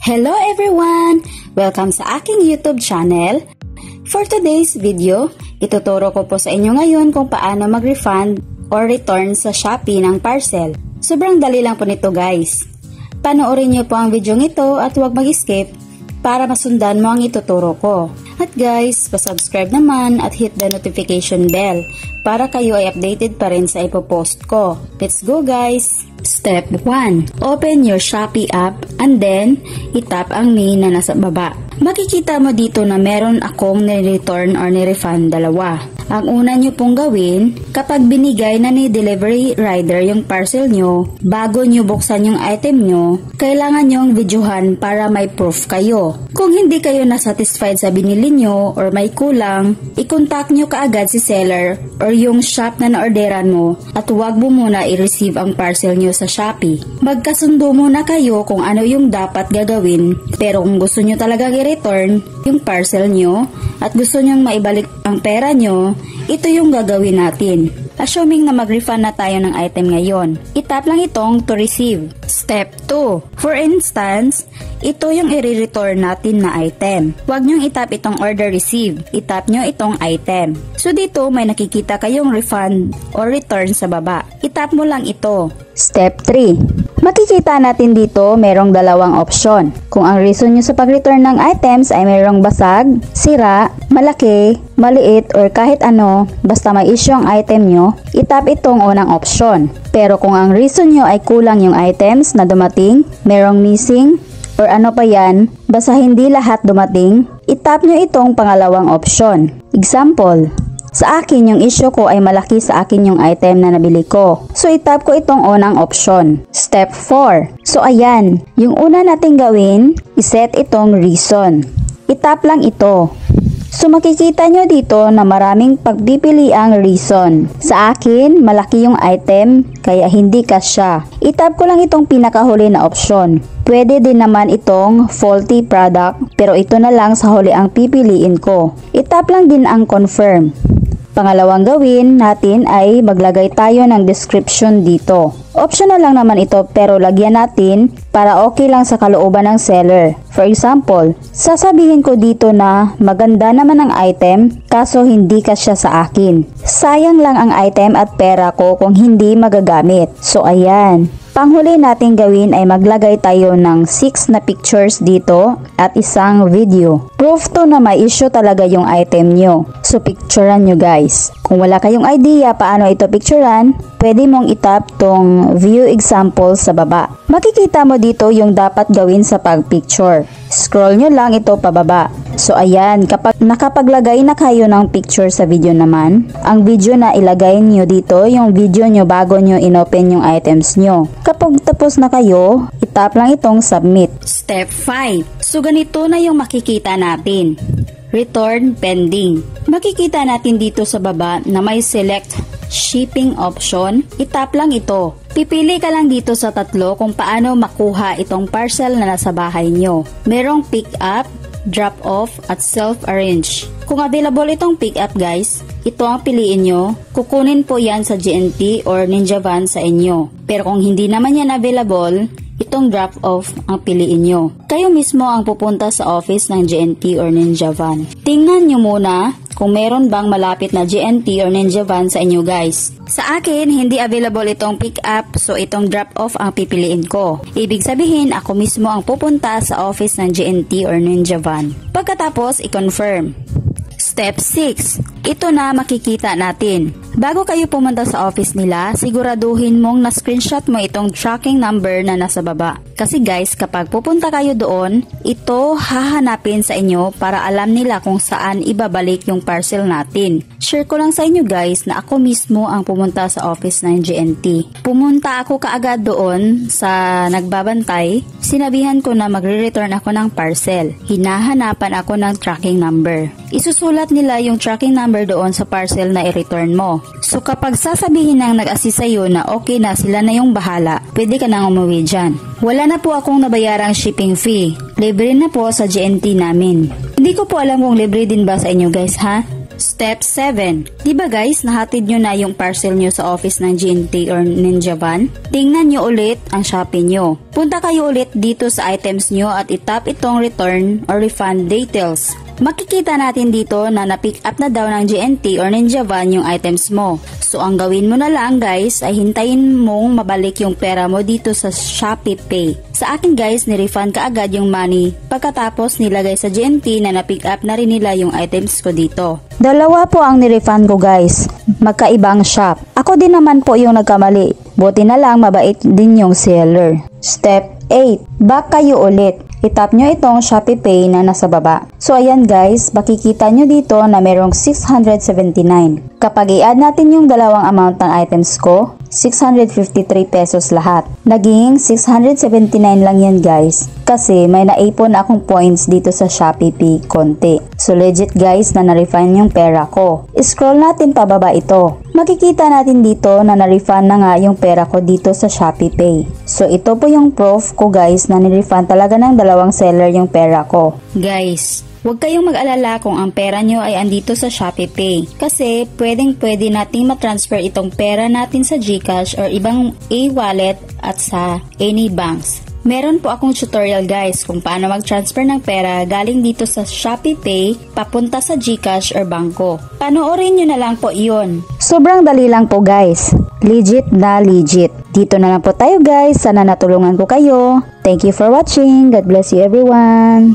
Hello everyone! Welcome sa aking YouTube channel. For today's video, ituturo ko po sa inyo ngayon kung paano mag-refund or return sa Shopee ng parcel. Sobrang dali lang po nito guys. Panoorin niyo po ang video ito at huwag mag-skip para masundan mo ang ituturo ko. At guys, pa-subscribe naman at hit the notification bell para kayo ay updated pa rin sa ipopost ko. Let's go guys! Step 1. Open your Shopee app and then itap ang me na nasa baba. Makikita mo dito na meron akong ni-return or ni-refund dalawa. Ang una nyo pong gawin, kapag binigay na ni delivery rider yung parcel nyo, bago nyo buksan yung item nyo, kailangan nyong videohan para may proof kayo. Kung hindi kayo nasatisfied sa binili nyo or may kulang, i-contact nyo kaagad si seller or yung shop na na-orderan mo at huwag mo muna i-receive ang parcel nyo sa Shopee. Magkasundo muna kayo kung ano yung dapat gagawin, pero kung gusto nyo talagang i-return yung parcel nyo at gusto nyong maibalik ang pera nyo, ito yung gagawin natin. Assuming na mag-refund na tayo ng item ngayon, itap lang itong to receive. Step 2. For instance, ito yung i-return natin na item. Huwag nyong itap itong order receive. Itap nyo itong item. So dito may nakikita kayong refund or return sa baba. Itap mo lang ito. Step 3. Makikita natin dito merong dalawang option. Kung ang reason nyo sa pag-return ng items ay merong basag, sira, malaki, maliit, or kahit ano, basta may issue ang item nyo, itap itong unang option. Pero kung ang reason nyo ay kulang yung items na dumating, merong missing, or ano pa yan, basta hindi lahat dumating, itap nyo itong pangalawang option. Example, sa akin yung issue ko ay malaki sa akin yung item na nabili ko. So itap ko itong unang option. Step 4. So ayan, yung una nating gawin, iset itong reason. Itap lang ito. So makikita nyo dito na maraming pagpipili ang reason. Sa akin, malaki yung item, kaya hindi kasya. Itap ko lang itong pinakahuli na option. Pwede din naman itong faulty product, pero ito na lang sa huli ang pipiliin ko. Itap lang din ang confirm. Pangalawang gawin natin ay maglagay tayo ng description dito. Optional lang naman ito pero lagyan natin para okay lang sa kalooban ng seller. For example, sasabihin ko dito na maganda naman ang item kaso hindi kasya sa akin. Sayang lang ang item at pera ko kung hindi magagamit. So ayan. Panghuli natin gawin ay maglagay tayo ng 6 na pictures dito at isang video. Proof to na may issue talaga yung item nyo. So picturean nyo guys. Kung wala kayong idea paano ito picturean, pwede mong itap tong view example sa baba. Makikita mo dito yung dapat gawin sa pag-picture. Scroll nyo lang ito pababa. So ayan, kapag nakapaglagay na kayo ng picture sa video naman, ang video na ilagay nyo dito yung video nyo bago nyo inopen yung items nyo. Kapag tapos na kayo, itap lang itong submit. Step 5. So ganito na yung makikita natin. Return pending. Makikita natin dito sa baba na may select shipping option. Itap lang ito. Pipili ka lang dito sa tatlo kung paano makuha itong parcel na nasa bahay nyo. Merong pick up, drop off, at self-arrange. Kung available itong pick up guys, ito ang piliin nyo. Kukunin po yan sa GNT or Ninja Van sa inyo. Pero kung hindi naman yan available, itong drop off ang piliin nyo. Kayo mismo ang pupunta sa office ng GNT or Ninja Van. Tingnan nyo muna kung meron bang malapit na GNT or Ninja Van sa inyo guys. Sa akin, hindi available itong pick up, so itong drop off ang pipiliin ko. Ibig sabihin, ako mismo ang pupunta sa office ng GNT or Ninja Van. Pagkatapos, i-confirm. Step 6. Ito na makikita natin. Bago kayo pumunta sa office nila, siguraduhin mong na-screenshot mo itong tracking number na nasa baba. Kasi guys, kapag pupunta kayo doon, ito hahanapin sa inyo para alam nila kung saan ibabalik yung parcel natin. Share ko lang sa inyo guys na ako mismo ang pumunta sa office ng GNT. Pumunta ako kaagad doon sa nagbabantay. Sinabihan ko na magre-return ako ng parcel. Hinahanapan ako ng tracking number. Isusulat nila yung tracking number doon sa parcel na i-return mo. So kapag sasabihin ng nag-assist sa'yo na okay na sila na yung bahala, pwede ka nang umuwi dyan. Wala na po akong nabayarang shipping fee. Libre na po sa GNT namin. Hindi ko po alam kung libre din ba sa inyo guys ha? Step 7. Diba guys, nahatid nyo na yung parcel nyo sa office ng GNT or Ninja Van? Tingnan nyo ulit ang Shopee nyo. Punta kayo ulit dito sa items nyo at itap itong return or refund details. Makikita natin dito na na-pick up na daw ng GNT or Ninja Van yung items mo. So ang gawin mo na lang guys ay hintayin mong mabalik yung pera mo dito sa Shopee Pay. Sa akin guys, ni-refund ka agad yung money pagkatapos nilagay sa GNT na na-pick up na rin nila yung items ko dito. Dalawa po ang ni-refund ko guys, magkaibang shop. Ako din naman po yung nagkamali. Buti na lang mabait din yung seller. Step 8. Back kayo ulit. Itap nyo itong Shopee Pay na nasa baba. So ayan guys, makikita nyo dito na merong 679. Kapag i-add natin yung dalawang amount ng items ko, 653 pesos lahat. Naging 679 lang yan guys. Kasi may naipon akong points dito sa Shopee Pay konti. So legit guys na na-refund yung pera ko. Scroll natin pababa ito. Makikita natin dito na na-refund na nga yung pera ko dito sa Shopee Pay. So ito po yung proof ko guys na ni-refund talaga ng dalawang seller yung pera ko. Guys, huwag kayong mag-alala kung ang pera nyo ay andito sa Shopee Pay kasi pwede nating matransfer itong pera natin sa GCash or ibang e-wallet at sa any banks. Meron po akong tutorial guys kung paano mag-transfer ng pera galing dito sa Shopee Pay papunta sa GCash or bangko. Panoorin nyo na lang po iyon. Sobrang dali lang po guys. Legit na legit. Dito na lang po tayo guys. Sana natulungan ko kayo. Thank you for watching. God bless you everyone.